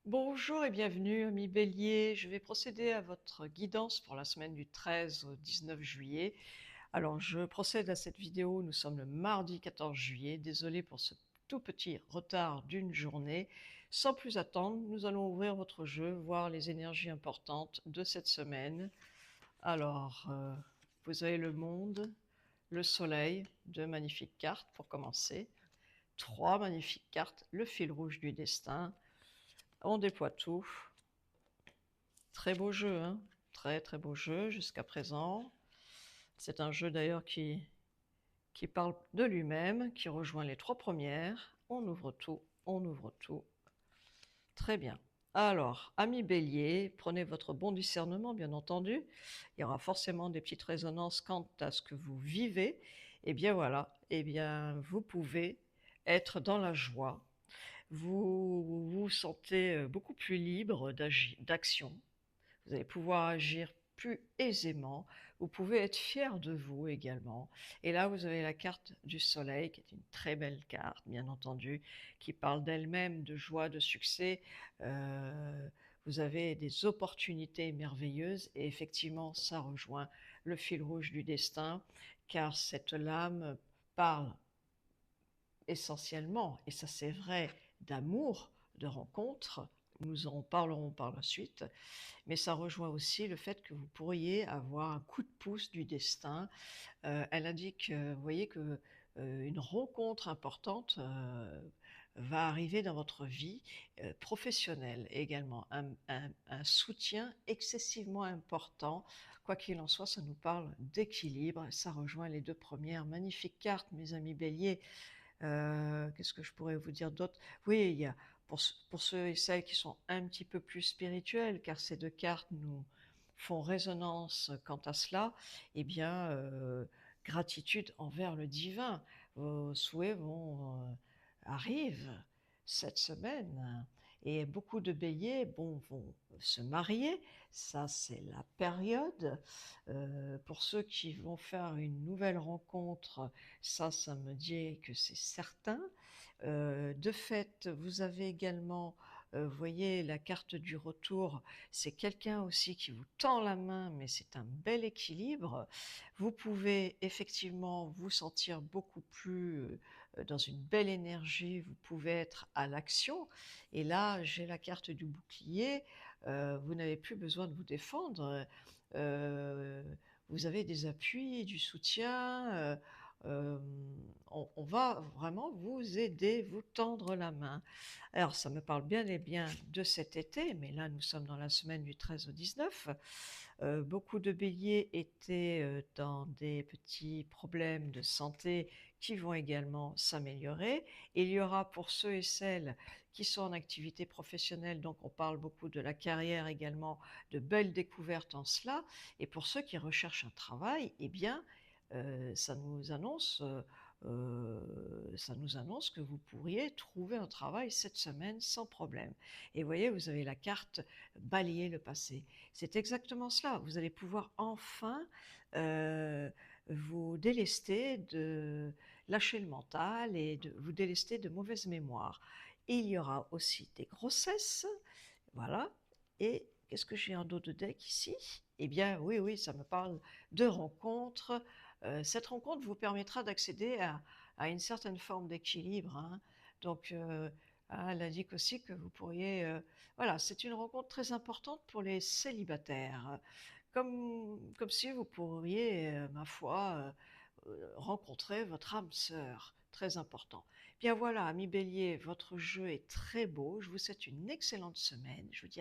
Bonjour et bienvenue, ami Bélier. Je vais procéder à votre guidance pour la semaine du 13 au 19 juillet. Alors, je procède à cette vidéo. Nous sommes le mardi 14 juillet. Désolé pour ce tout petit retard d'une journée. Sans plus attendre, nous allons ouvrir votre jeu, voir les énergies importantes de cette semaine. Alors, vous avez le monde, le soleil, deux magnifiques cartes pour commencer. Trois magnifiques cartes, le fil rouge du destin. On déploie tout. Très beau jeu, hein, très très beau jeu jusqu'à présent. C'est un jeu d'ailleurs qui parle de lui-même, qui rejoint les trois premières. On ouvre tout, on ouvre tout. Très bien. Alors, ami Bélier, prenez votre bon discernement, bien entendu. Il y aura forcément des petites résonances quant à ce que vous vivez. Et bien voilà, eh bien vous pouvez être dans la joie. Vous vous sentez beaucoup plus libre d'action. Vous allez pouvoir agir plus aisément. Vous pouvez être fier de vous également. Et là, vous avez la carte du soleil, qui est une très belle carte, bien entendu, qui parle d'elle-même, de joie, de succès. Euh, vous avez des opportunités merveilleuses et effectivement, ça rejoint le fil rouge du destin, car cette lame parle essentiellement, et ça c'est vrai, d'amour, de rencontre. Nous en parlerons par la suite, mais ça rejoint aussi le fait que vous pourriez avoir un coup de pouce du destin. Elle indique, vous voyez que une rencontre importante va arriver dans votre vie professionnelle également, un soutien excessivement important. Quoi qu'il en soit, ça nous parle d'équilibre, ça rejoint les deux premières magnifiques cartes, mes amis béliers. Qu'est-ce que je pourrais vous dire d'autre? Oui, il y a pour ceux et celles qui sont un petit peu plus spirituels, car ces 2 cartes nous font résonance quant à cela, eh bien, gratitude envers le divin. Vos souhaits arrivent cette semaine et beaucoup de béliers, bon, vont se marier. Ça, c'est la période. Pour ceux qui vont faire une nouvelle rencontre, ça me dit que c'est certain. De fait, vous avez également, vous voyez la carte du retour, c'est quelqu'un aussi qui vous tend la main, mais c'est un bel équilibre. Vous pouvez effectivement vous sentir beaucoup plus dans une belle énergie, vous pouvez être à l'action. Et là, j'ai la carte du bouclier, vous n'avez plus besoin de vous défendre. euh, vous avez des appuis, du soutien. On va vraiment vous aider, vous tendre la main. Alors, ça me parle bien et bien de cet été, mais là, nous sommes dans la semaine du 13 au 19. Beaucoup de béliers étaient dans des petits problèmes de santé qui vont également s'améliorer. Il y aura pour ceux et celles qui sont en activité professionnelle, donc on parle beaucoup de la carrière également, de belles découvertes en cela. Et pour ceux qui recherchent un travail, eh bien, ça nous annonce que vous pourriez trouver un travail cette semaine sans problème. Et vous voyez, vous avez la carte balayer le passé. C'est exactement cela. Vous allez pouvoir enfin vous délester de lâcher le mental et de vous délester de mauvaises mémoires. Et il y aura aussi des grossesses, voilà. Et qu'est-ce que j'ai en dos de deck ici? Eh bien, oui, oui, ça me parle de rencontres. Cette rencontre vous permettra d'accéder à une certaine forme d'équilibre, hein. Donc, elle indique aussi que vous pourriez... voilà, c'est une rencontre très importante pour les célibataires. Comme si vous pourriez, ma foi, rencontrer votre âme sœur. Très important. Bien voilà, ami Bélier, votre jeu est très beau. Je vous souhaite une excellente semaine. Je vous dis